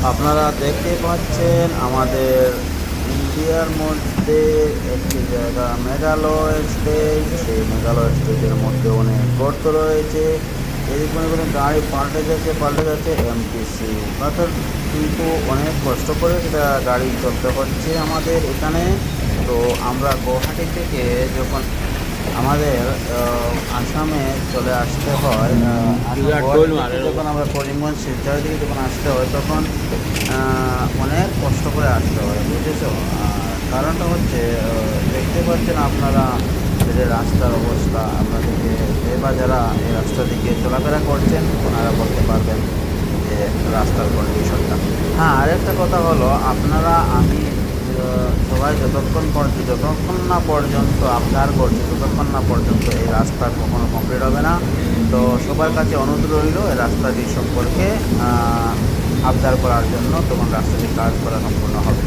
আপনারা দেখতে পাচ্ছেন আমাদের ইন্ডিয়ার মধ্যে একটি জায়গা মেঘালয় স্টেট। সেই মেঘালয় স্টেটের মধ্যে অনেক গর্ত রয়েছে, এদিক মনে করেন গাড়ি পাল্টে যাচ্ছে এমটিসি অর্থাৎ, কিন্তু অনেক কষ্ট করে সেটা গাড়ি চলতে হচ্ছে আমাদের এখানে। তো আমরা গুয়াহাটি থেকে যখন আমাদের আসামে চলে আসতে হয়, গুয়াহাটি থেকে যখন আমরা করিমগঞ্জ শিলচর দিকে যখন আসতে হয় তখন অনেক কষ্ট করে আসতে হয়, বুঝেছো। কারণটা হচ্ছে দেখতে পাচ্ছেন আপনারা যে রাস্তার অবস্থা, আপনাদেরকে যে বা যারা এই রাস্তা দিকে চলাফেরা করছেন ওনারা বলতে পারবেন যে রাস্তার কন্ডিশনটা। হ্যাঁ, আরেকটা কথা হলো, আপনারা আমি সবাই যতক্ষণ না পর্যন্ত আবদার করছে ততক্ষণ না পর্যন্ত এই রাস্তা কখনো কমপ্লিট হবে না। তো সবার কাছে অনুরোধ রইল এই রাস্তাটি সম্পর্কে আবদার করার জন্য, তখন রাস্তাটি কাজ করা সম্পূর্ণ হবে।